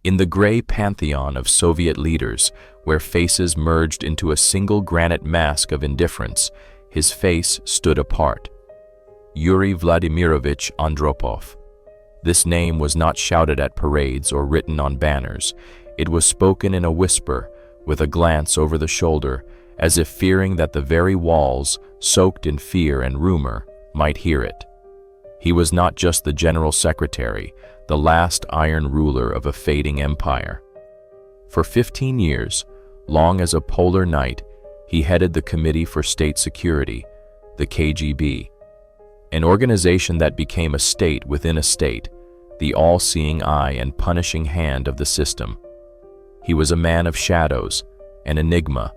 In the gray pantheon of Soviet leaders, where faces merged into a single granite mask of indifference, his face stood apart. Yuri Vladimirovich Andropov. This name was not shouted at parades or written on banners. It was spoken in a whisper, with a glance over the shoulder, as if fearing that the very walls, soaked in fear and rumor, might hear it. He was not just the general secretary, the last iron ruler of a fading empire. For 15 years, long as a polar night, he headed the Committee for State Security, the KGB, an organization that became a state within a state, the all-seeing eye and punishing hand of the system. He was a man of shadows, an enigma,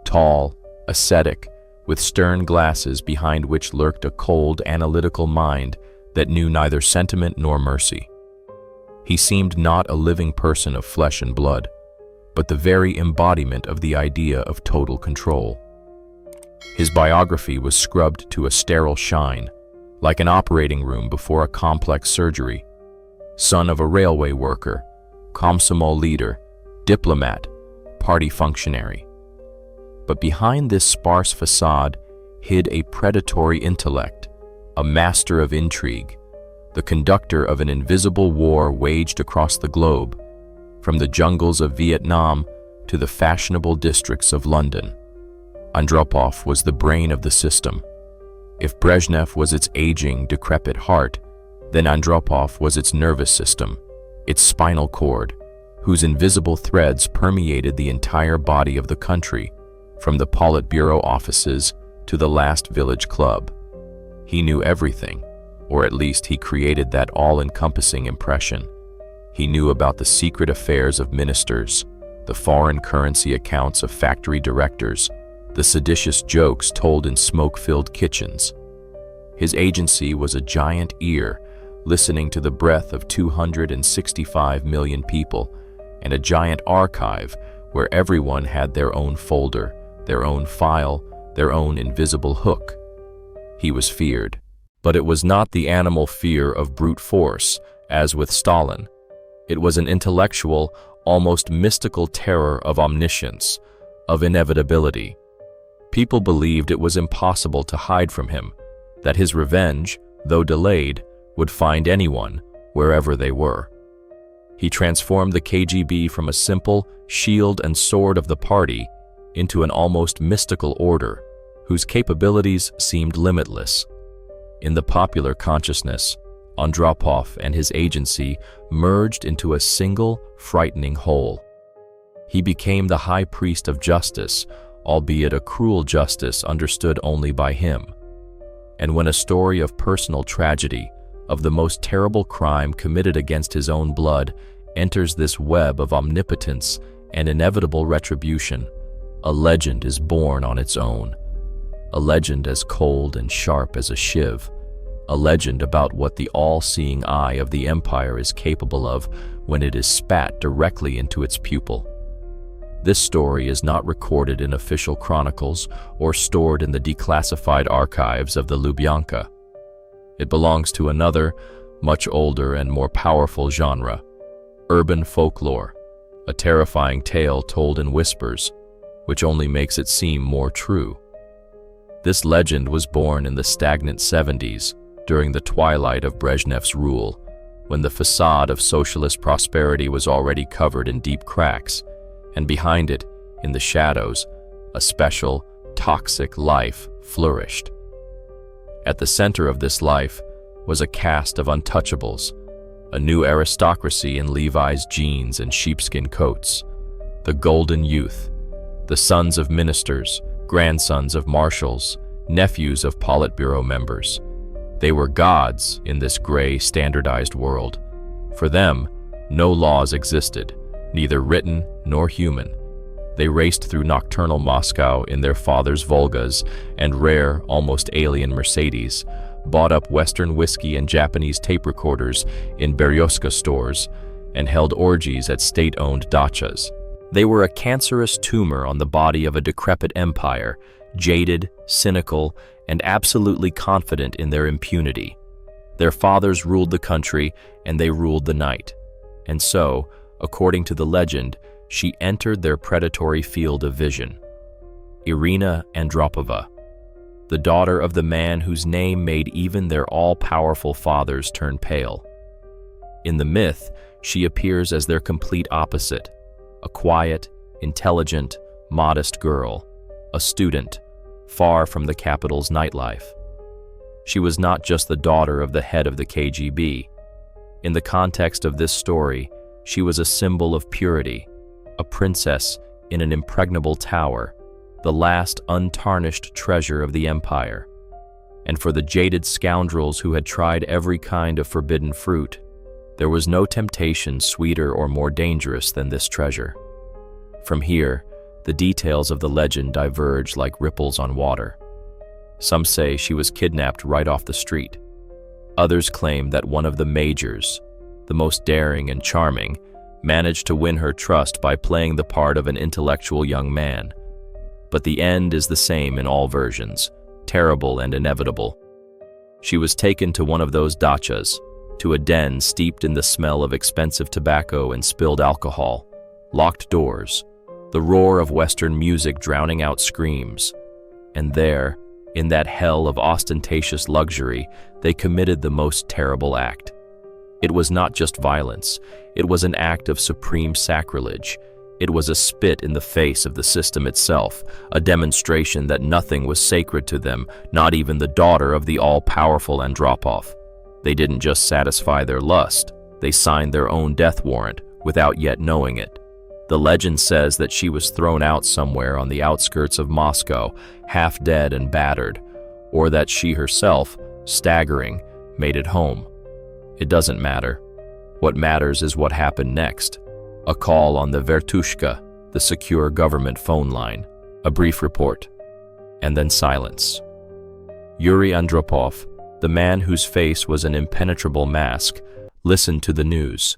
tall, ascetic, with stern glasses behind which lurked a cold, analytical mind that knew neither sentiment nor mercy. He seemed not a living person of flesh and blood, but the very embodiment of the idea of total control. His biography was scrubbed to a sterile shine, like an operating room before a complex surgery. Son of a railway worker, Komsomol leader, diplomat, party functionary. But behind this sparse facade hid a predatory intellect, a master of intrigue, the conductor of an invisible war waged across the globe, from the jungles of Vietnam to the fashionable districts of London. Andropov was the brain of the system. If Brezhnev was its aging, decrepit heart, then Andropov was its nervous system, its spinal cord, whose invisible threads permeated the entire body of the country, from the Politburo offices to the last village club. He knew everything, or at least he created that all-encompassing impression. He knew about the secret affairs of ministers, the foreign currency accounts of factory directors, the seditious jokes told in smoke-filled kitchens. His agency was a giant ear, listening to the breath of 265 million people, and a giant archive where everyone had their own folder, their own file, their own invisible hook. He was feared, but it was not the animal fear of brute force, as with Stalin. It was an intellectual, almost mystical terror of omniscience, of inevitability. People believed it was impossible to hide from him, that his revenge, though delayed, would find anyone, wherever they were. He transformed the KGB from a simple shield and sword of the party into an almost mystical order, whose capabilities seemed limitless. In the popular consciousness, Andropov and his agency merged into a single, frightening whole. He became the high priest of justice, albeit a cruel justice understood only by him. And when a story of personal tragedy, of the most terrible crime committed against his own blood, enters this web of omnipotence and inevitable retribution, a legend is born on its own. A legend as cold and sharp as a shiv. A legend about what the all-seeing eye of the empire is capable of when it is spat directly into its pupil. This story is not recorded in official chronicles or stored in the declassified archives of the Lubyanka. It belongs to another, much older and more powerful genre, urban folklore, a terrifying tale told in whispers, which only makes it seem more true. This legend was born in the stagnant 70s, during the twilight of Brezhnev's rule, when the facade of socialist prosperity was already covered in deep cracks, and behind it, in the shadows, a special, toxic life flourished. At the center of this life was a caste of untouchables, a new aristocracy in Levi's jeans and sheepskin coats, the golden youth, the sons of ministers, grandsons of marshals, nephews of Politburo members. They were gods in this gray, standardized world. For them, no laws existed, neither written nor human. They raced through nocturnal Moscow in their fathers' Volgas and rare, almost alien Mercedes, bought up Western whiskey and Japanese tape recorders in Beryoska stores, and held orgies at state-owned dachas. They were a cancerous tumor on the body of a decrepit empire, jaded, cynical, and absolutely confident in their impunity. Their fathers ruled the country, and they ruled the night. And so, According to the legend, she entered their predatory field of vision. Arena Andropova, the daughter of the man whose name made even their all-powerful fathers turn pale. In the myth, she appears as their complete opposite, a quiet, intelligent, modest girl, a student, far from the capital's nightlife. She was not just the daughter of the head of the KGB. In the context of this story, she was a symbol of purity, a princess in an impregnable tower, the last untarnished treasure of the empire. And for the jaded scoundrels who had tried every kind of forbidden fruit, there was no temptation sweeter or more dangerous than this treasure. From here, the details of the legend diverge like ripples on water. Some say she was kidnapped right off the street. Others claim that one of the majors, the most daring and charming, managed to win her trust by playing the part of an intellectual young man. But the end is the same in all versions, terrible and inevitable. She was taken to one of those dachas, to a den steeped in the smell of expensive tobacco and spilled alcohol, locked doors, the roar of Western music drowning out screams. And there, in that hell of ostentatious luxury, they committed the most terrible act. It was not just violence, it was an act of supreme sacrilege. It was a spit in the face of the system itself, a demonstration that nothing was sacred to them, not even the daughter of the all-powerful Andropov. They didn't just satisfy their lust, they signed their own death warrant without yet knowing it. The legend says that she was thrown out somewhere on the outskirts of Moscow, half dead and battered, or that she herself, staggering, made it home. It doesn't matter. What matters is what happened next. A call on the Vertushka, the secure government phone line, a brief report, and then silence. Yuri Andropov, the man whose face was an impenetrable mask, listened to the news.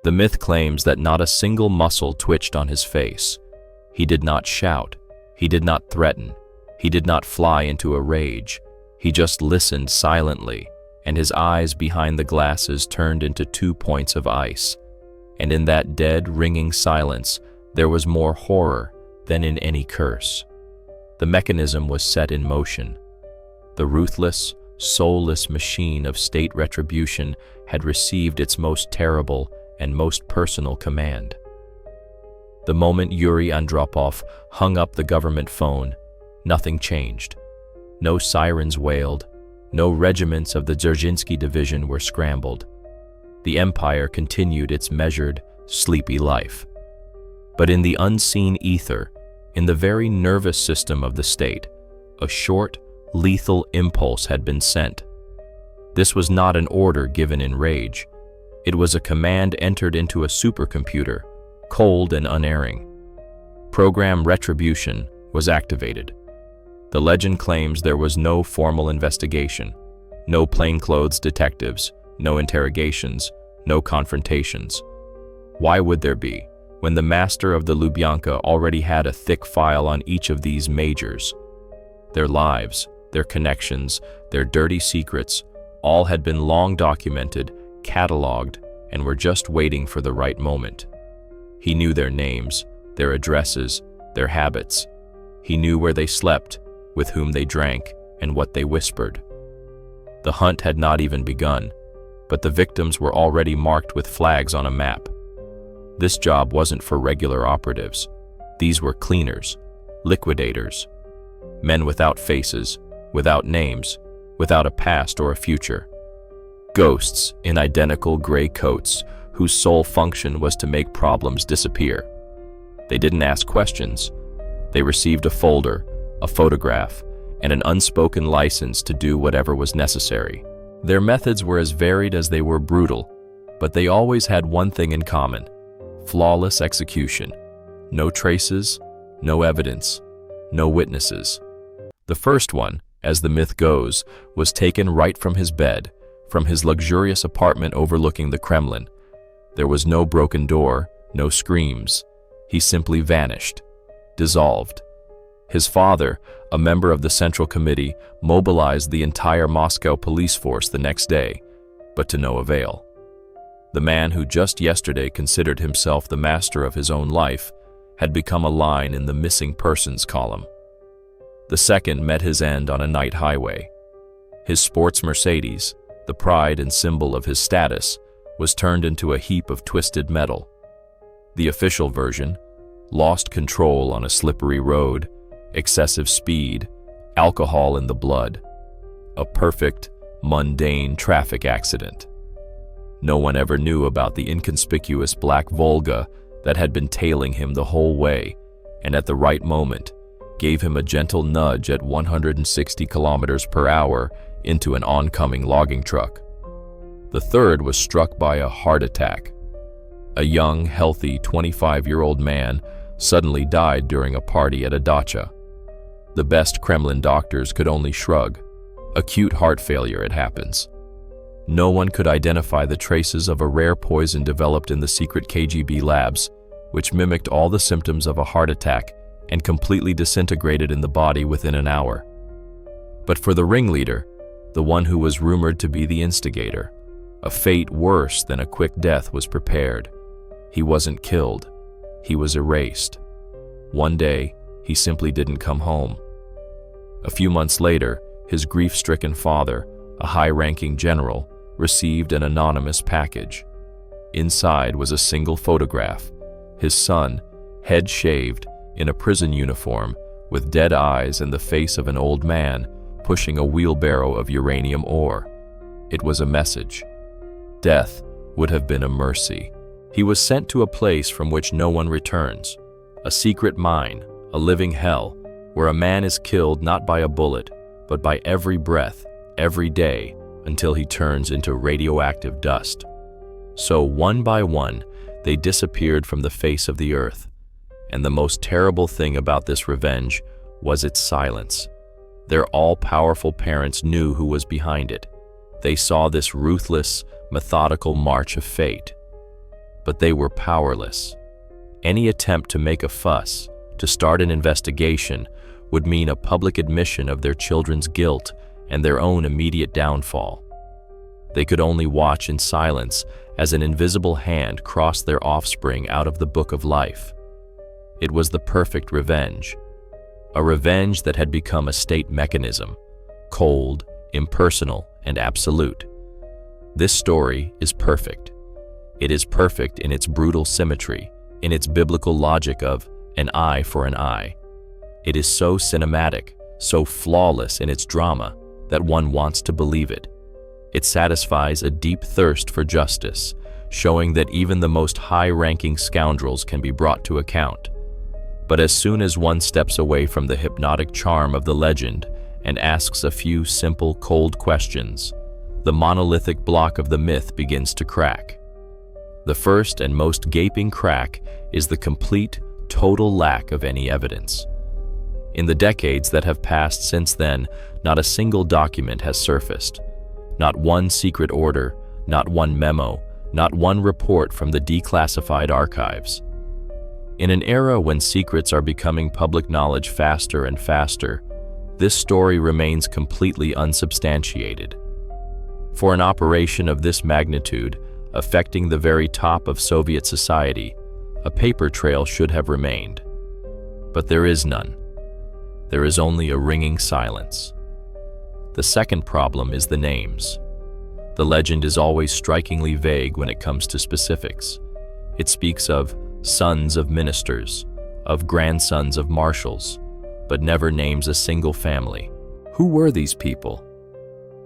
The myth claims that not a single muscle twitched on his face. He did not shout, he did not threaten, he did not fly into a rage. He just listened silently, and his eyes behind the glasses turned into 2 points of ice. And in that dead, ringing silence, there was more horror than in any curse. The mechanism was set in motion. The ruthless, soulless machine of state retribution had received its most terrible and most personal command. The moment Yuri Andropov hung up the government phone, nothing changed. No sirens wailed, no regiments of the Dzerzhinsky division were scrambled. The empire continued its measured, sleepy life. But in the unseen ether, in the very nervous system of the state, a short, lethal impulse had been sent. This was not an order given in rage. It was a command entered into a supercomputer, cold and unerring. Program Retribution was activated. The legend claims there was no formal investigation, no plainclothes detectives, no interrogations, no confrontations. Why would there be, when the master of the Lubyanka already had a thick file on each of these majors? Their lives, their connections, their dirty secrets, all had been long documented, catalogued, and were just waiting for the right moment. He knew their names, their addresses, their habits. He knew where they slept, with whom they drank, and what they whispered. The hunt had not even begun, but the victims were already marked with flags on a map. This job wasn't for regular operatives. These were cleaners, liquidators, men without faces, without names, without a past or a future. Ghosts in identical gray coats whose sole function was to make problems disappear. They didn't ask questions. They received a folder, a photograph, and an unspoken license to do whatever was necessary. Their methods were as varied as they were brutal, but they always had one thing in common: flawless execution. No traces, no evidence, no witnesses. The first one, as the myth goes, was taken right from his bed, from his luxurious apartment overlooking the Kremlin. There was no broken door, no screams. He simply vanished, dissolved. His father, a member of the Central Committee, mobilized the entire Moscow police force the next day, but to no avail. The man who just yesterday considered himself the master of his own life had become a line in the missing persons column. The second met his end on a night highway. His sports Mercedes, the pride and symbol of his status, was turned into a heap of twisted metal. The official version: lost control on a slippery road, excessive speed, alcohol in the blood. A perfect, mundane traffic accident. No one ever knew about the inconspicuous black Volga that had been tailing him the whole way, and at the right moment, gave him a gentle nudge at 160 kilometers per hour into an oncoming logging truck. The third was struck by a heart attack. A young, healthy 25-year-old man suddenly died during a party at a dacha. The best Kremlin doctors could only shrug. Acute heart failure, it happens. No one could identify the traces of a rare poison developed in the secret KGB labs, which mimicked all the symptoms of a heart attack and completely disintegrated in the body within an hour. But for the ringleader, the one who was rumored to be the instigator, a fate worse than a quick death was prepared. He wasn't killed. He was erased. One day, he simply didn't come home. A few months later, his grief-stricken father, a high-ranking general, received an anonymous package. Inside was a single photograph: his son, head shaved, in a prison uniform, with dead eyes and the face of an old man, pushing a wheelbarrow of uranium ore. It was a message. Death would have been a mercy. He was sent to a place from which no one returns, a secret mine, a living hell, where a man is killed not by a bullet, but by every breath, every day, until he turns into radioactive dust. So one by one, they disappeared from the face of the earth. And the most terrible thing about this revenge was its silence. Their all-powerful parents knew who was behind it. They saw this ruthless, methodical march of fate. But they were powerless. Any attempt to make a fuss, to start an investigation, would mean a public admission of their children's guilt and their own immediate downfall. They could only watch in silence as an invisible hand crossed their offspring out of the book of life. It was the perfect revenge, a revenge that had become a state mechanism, cold, impersonal, and absolute. This story is perfect. It is perfect in its brutal symmetry, in its biblical logic of an eye for an eye. It is so cinematic, so flawless in its drama, that one wants to believe it. It satisfies a deep thirst for justice, showing that even the most high-ranking scoundrels can be brought to account. But as soon as one steps away from the hypnotic charm of the legend and asks a few simple, cold questions, the monolithic block of the myth begins to crack. The first and most gaping crack is the complete, total lack of any evidence. In the decades that have passed since then, not a single document has surfaced. Not one secret order, not one memo, not one report from the declassified archives. In an era when secrets are becoming public knowledge faster and faster, this story remains completely unsubstantiated. For an operation of this magnitude, affecting the very top of Soviet society, a paper trail should have remained. But there is none. There is only a ringing silence. The second problem is the names. The legend is always strikingly vague when it comes to specifics. It speaks of sons of ministers, of grandsons of marshals, but never names a single family. Who were these people?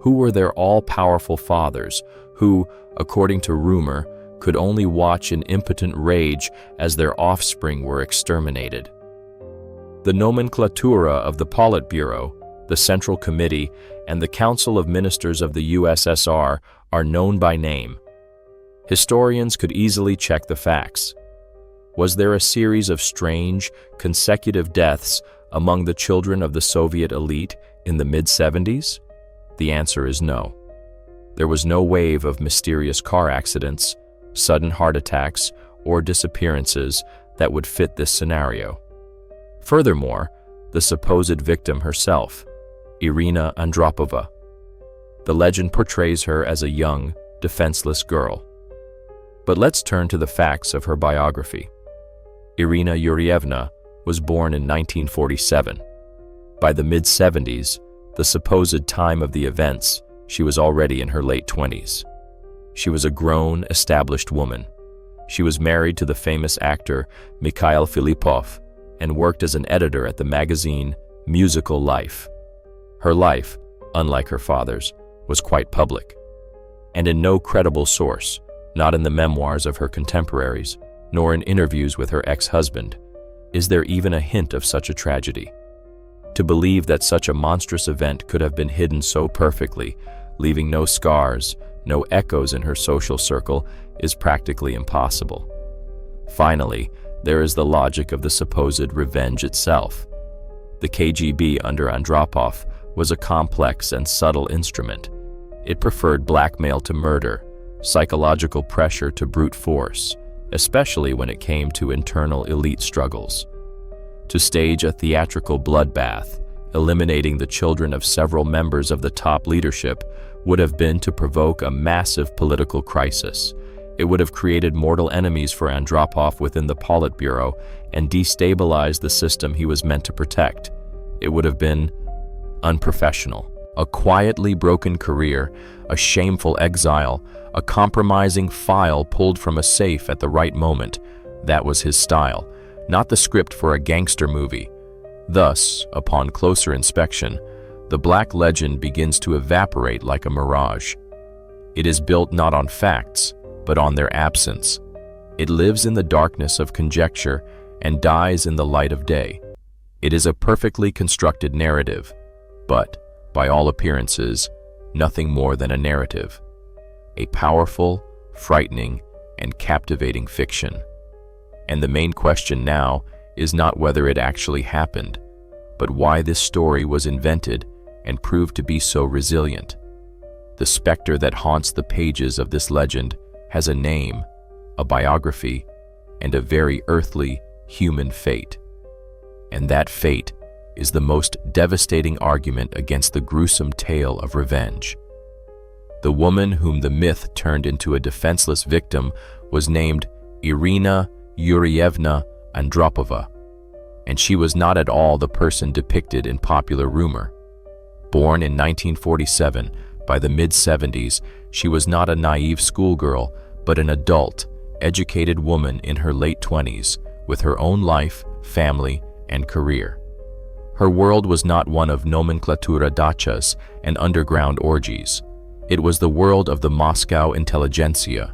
Who were their all-powerful fathers who, according to rumor, could only watch in impotent rage as their offspring were exterminated? The nomenclatura of the Politburo, the Central Committee, and the Council of Ministers of the USSR are known by name. Historians could easily check the facts. Was there a series of strange, consecutive deaths among the children of the Soviet elite in the mid-70s? The answer is no. There was no wave of mysterious car accidents, sudden heart attacks, or disappearances that would fit this scenario. Furthermore, the supposed victim herself, Arena Andropova. The legend portrays her as a young, defenseless girl. But let's turn to the facts of her biography. Irina Yurievna was born in 1947. By the mid-70s, the supposed time of the events, she was already in her late 20s. She was a grown, established woman. She was married to the famous actor Mikhail Filippov and worked as an editor at the magazine Musical Life. Her life, unlike her father's, was quite public. And in no credible source, not in the memoirs of her contemporaries, nor in interviews with her ex-husband, is there even a hint of such a tragedy. To believe that such a monstrous event could have been hidden so perfectly, leaving no scars, no echoes in her social circle, is practically impossible. Finally, there is the logic of the supposed revenge itself. The KGB under Andropov was a complex and subtle instrument. It preferred blackmail to murder, psychological pressure to brute force, especially when it came to internal elite struggles. To stage a theatrical bloodbath, eliminating the children of several members of the top leadership, would have been to provoke a massive political crisis. It would have created mortal enemies for Andropov within the Politburo and destabilized the system he was meant to protect. It would have been unprofessional. A quietly broken career, a shameful exile, a compromising file pulled from a safe at the right moment. That was his style, not the script for a gangster movie. Thus, upon closer inspection, the black legend begins to evaporate like a mirage. It is built not on facts, but on their absence. It lives in the darkness of conjecture and dies in the light of day. It is a perfectly constructed narrative, but, by all appearances, nothing more than a narrative. A powerful, frightening, and captivating fiction. And the main question now is not whether it actually happened, but why this story was invented and proved to be so resilient. The specter that haunts the pages of this legend has a name, a biography, and a very earthly, human fate. And that fate is the most devastating argument against the gruesome tale of revenge. The woman whom the myth turned into a defenseless victim was named Irina Yurievna Andropova, and she was not at all the person depicted in popular rumor. Born in 1947, by the mid-70s, she was not a naive schoolgirl, but an adult, educated woman in her late 20s, with her own life, family, and career. Her world was not one of nomenklatura dachas and underground orgies. It was the world of the Moscow intelligentsia.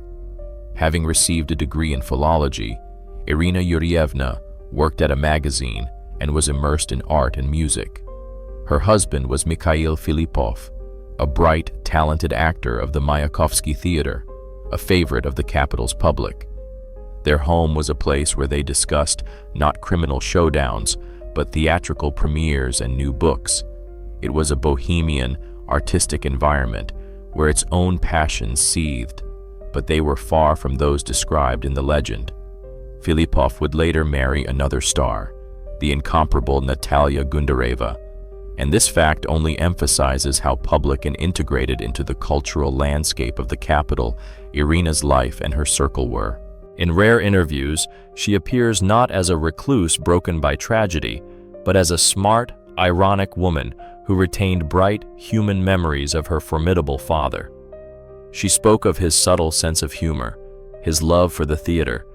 Having received a degree in philology, Irina Yurievna worked at a magazine and was immersed in art and music. Her husband was Mikhail Filippov, a bright, talented actor of the Mayakovsky Theater, a favorite of the capital's public. Their home was a place where they discussed not criminal showdowns, but theatrical premieres and new books. It was a bohemian, artistic environment where its own passions seethed, but they were far from those described in the legend. Filippov would later marry another star, the incomparable Natalia Gundareva, and this fact only emphasizes how public and integrated into the cultural landscape of the capital Irina's life and her circle were. In rare interviews, she appears not as a recluse broken by tragedy, but as a smart, ironic woman who retained bright, human memories of her formidable father. She spoke of his subtle sense of humor, his love for the theater,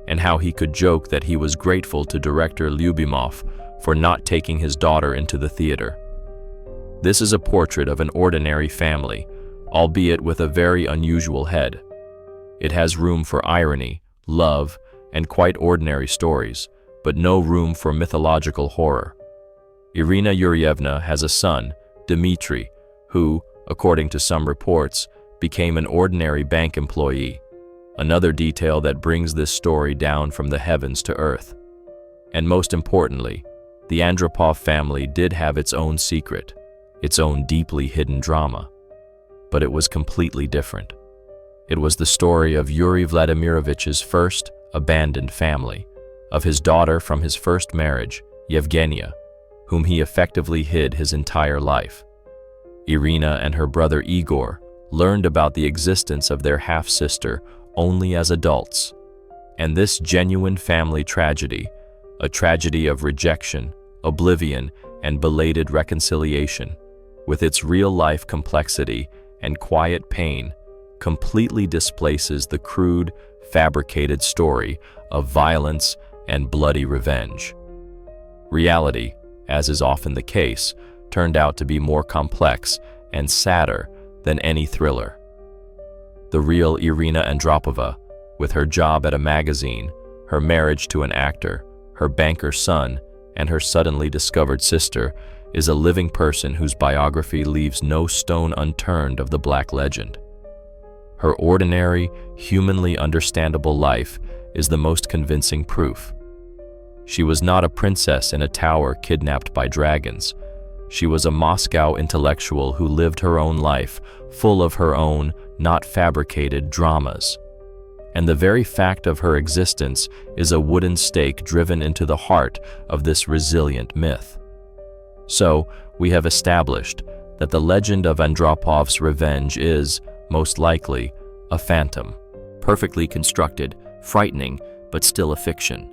and how he could joke that he was grateful to director Lyubimov for not taking his daughter into the theater. This is a portrait of an ordinary family, albeit with a very unusual head. It has room for irony, love, and quite ordinary stories, but no room for mythological horror. Irina Yurievna has a son, Dmitry, who, according to some reports, became an ordinary bank employee, another detail that brings this story down from the heavens to earth. And most importantly, the Andropov family did have its own secret, its own deeply hidden drama. But it was completely different. It was the story of Yuri Vladimirovich's first, abandoned family, of his daughter from his first marriage, Yevgenia, whom he effectively hid his entire life. Irina and her brother Igor learned about the existence of their half-sister only as adults. And this genuine family tragedy, a tragedy of rejection, oblivion, and belated reconciliation, with its real-life complexity and quiet pain, completely displaces the crude, fabricated story of violence and bloody revenge. Reality, as is often the case, turned out to be more complex and sadder than any thriller. The real Arena Andropova, with her job at a magazine, her marriage to an actor, her banker son, and her suddenly discovered sister, is a living person whose biography leaves no stone unturned of the Black legend. Her ordinary, humanly understandable life is the most convincing proof. She was not a princess in a tower kidnapped by dragons. She was a Moscow intellectual who lived her own life, full of her own, not fabricated, dramas. And the very fact of her existence is a wooden stake driven into the heart of this resilient myth. So, we have established that the legend of Andropov's revenge is, most likely, a phantom. Perfectly constructed, frightening, but still a fiction.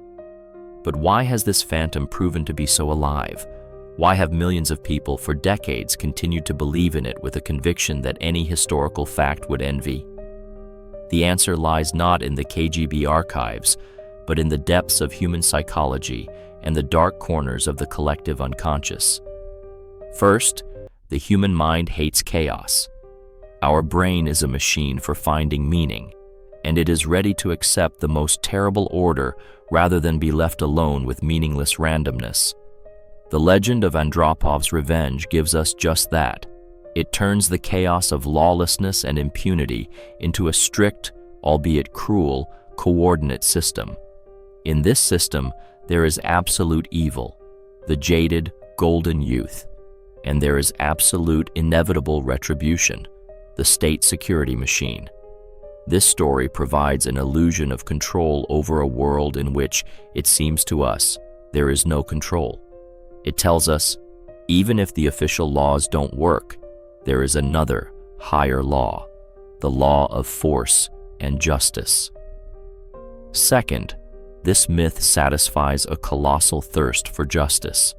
But why has this phantom proven to be so alive? Why have millions of people for decades continued to believe in it with a conviction that any historical fact would envy? The answer lies not in the KGB archives, but in the depths of human psychology and the dark corners of the collective unconscious. First, the human mind hates chaos. Our brain is a machine for finding meaning, and it is ready to accept the most terrible order rather than be left alone with meaningless randomness. The legend of Andropov's revenge gives us just that. It turns the chaos of lawlessness and impunity into a strict, albeit cruel, coordinate system. In this system, there is absolute evil, the jaded, golden youth, and there is absolute, inevitable retribution, the state security machine. This story provides an illusion of control over a world in which, it seems to us, there is no control. It tells us, even if the official laws don't work, there is another, higher law, the law of force and justice. Second, this myth satisfies a colossal thirst for justice.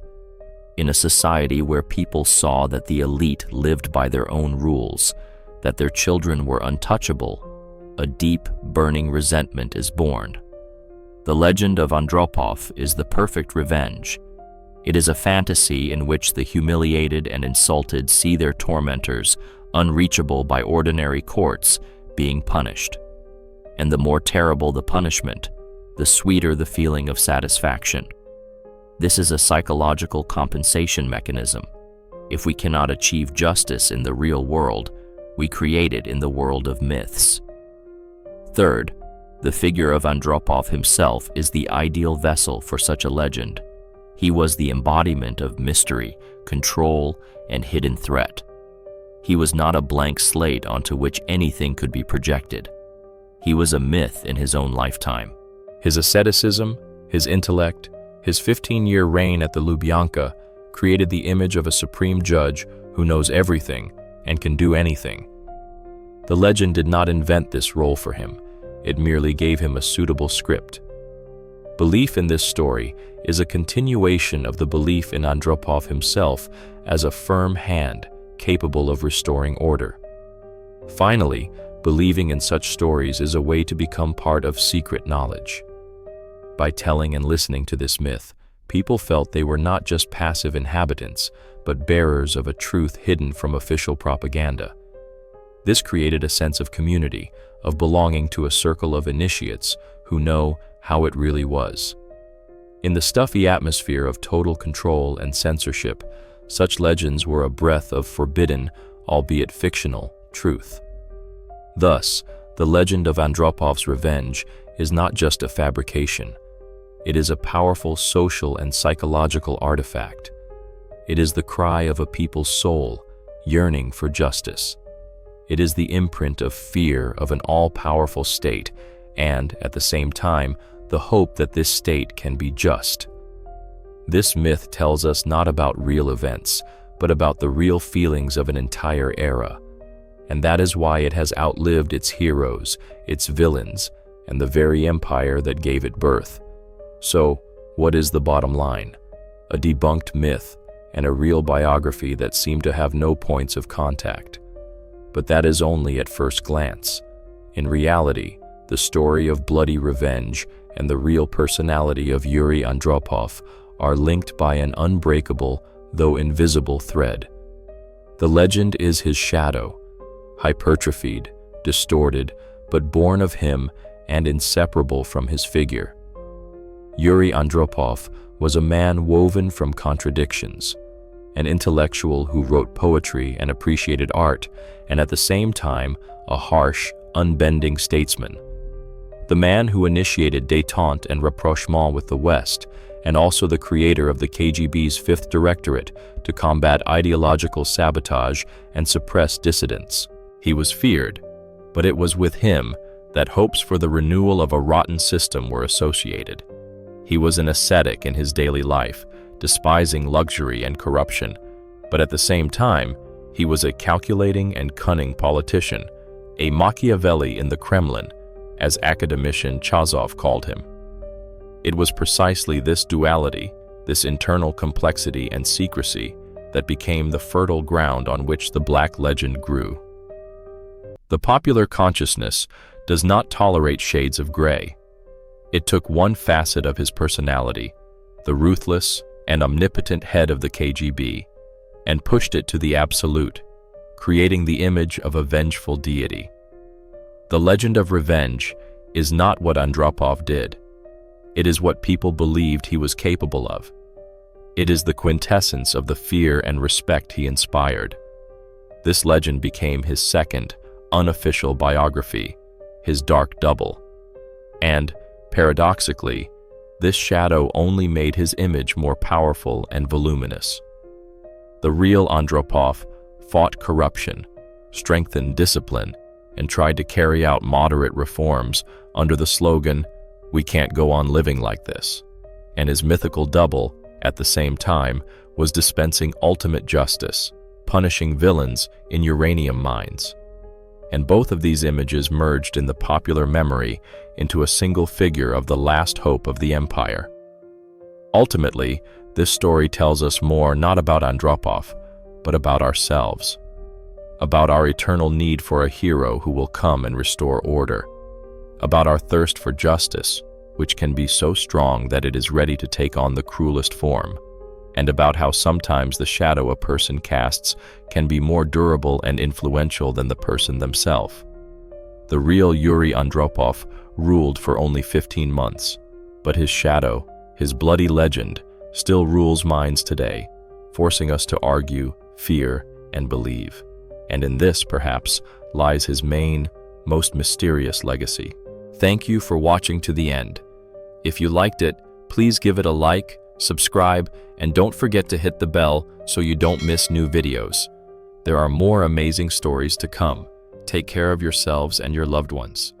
In a society where people saw that the elite lived by their own rules, that their children were untouchable, a deep, burning resentment is born. The legend of Andropov is the perfect revenge. It is a fantasy in which the humiliated and insulted see their tormentors, unreachable by ordinary courts, being punished. And the more terrible the punishment, the sweeter the feeling of satisfaction. This is a psychological compensation mechanism. If we cannot achieve justice in the real world, we create it in the world of myths. Third, the figure of Andropov himself is the ideal vessel for such a legend. He was the embodiment of mystery, control, and hidden threat. He was not a blank slate onto which anything could be projected. He was a myth in his own lifetime. His asceticism, his intellect, his 15-year reign at the Lubyanka created the image of a supreme judge who knows everything and can do anything. The legend did not invent this role for him. It merely gave him a suitable script. Belief in this story is a continuation of the belief in Andropov himself as a firm hand capable of restoring order. Finally, believing in such stories is a way to become part of secret knowledge. By telling and listening to this myth, people felt they were not just passive inhabitants, but bearers of a truth hidden from official propaganda. This created a sense of community, of belonging to a circle of initiates who know how it really was. In the stuffy atmosphere of total control and censorship, such legends were a breath of forbidden, albeit fictional, truth. Thus, the legend of Andropov's revenge is not just a fabrication. It is a powerful social and psychological artifact. It is the cry of a people's soul, yearning for justice. It is the imprint of fear of an all-powerful state and, at the same time, the hope that this state can be just. This myth tells us not about real events, but about the real feelings of an entire era. and that is why it has outlived its heroes, its villains, and the very empire that gave it birth. So, what is the bottom line? A debunked myth and a real biography that seem to have no points of contact. But that is only at first glance. In reality, the story of bloody revenge and the real personality of Yuri Andropov are linked by an unbreakable, though invisible thread. The legend is his shadow, hypertrophied, distorted, but born of him and inseparable from his figure. Yuri Andropov was a man woven from contradictions, an intellectual who wrote poetry and appreciated art, and at the same time, a harsh, unbending statesman. The man who initiated détente and rapprochement with the West, and also the creator of the KGB's Fifth Directorate to combat ideological sabotage and suppress dissidents. He was feared, but it was with him that hopes for the renewal of a rotten system were associated. He was an ascetic in his daily life, despising luxury and corruption, but at the same time, he was a calculating and cunning politician, a Machiavelli in the Kremlin, as academician Chazov called him. It was precisely this duality, this internal complexity and secrecy, that became the fertile ground on which the Black legend grew. The popular consciousness does not tolerate shades of gray. It took one facet of his personality, the ruthless and omnipotent head of the KGB, and pushed it to the absolute, creating the image of a vengeful deity. The legend of revenge is not what Andropov did. It is what people believed he was capable of. It is the quintessence of the fear and respect he inspired. This legend became his second, unofficial biography, his dark double. And, paradoxically, this shadow only made his image more powerful and voluminous. The real Andropov fought corruption, strengthened discipline, and tried to carry out moderate reforms under the slogan, "We can't go on living like this." And his mythical double, at the same time, was dispensing ultimate justice, punishing villains in uranium mines. And both of these images merged in the popular memory into a single figure of the last hope of the empire. Ultimately, this story tells us more not about Andropov, but about ourselves, about our eternal need for a hero who will come and restore order, about our thirst for justice, which can be so strong that it is ready to take on the cruelest form, and about how sometimes the shadow a person casts can be more durable and influential than the person themselves. The real Yuri Andropov ruled for only 15 months, but his shadow, his bloody legend, still rules minds today, forcing us to argue, fear, and believe. And in this, perhaps, lies his main, most mysterious legacy. Thank you for watching to the end. If you liked it, please give it a like, subscribe, and don't forget to hit the bell so you don't miss new videos. There are more amazing stories to come. Take care of yourselves and your loved ones.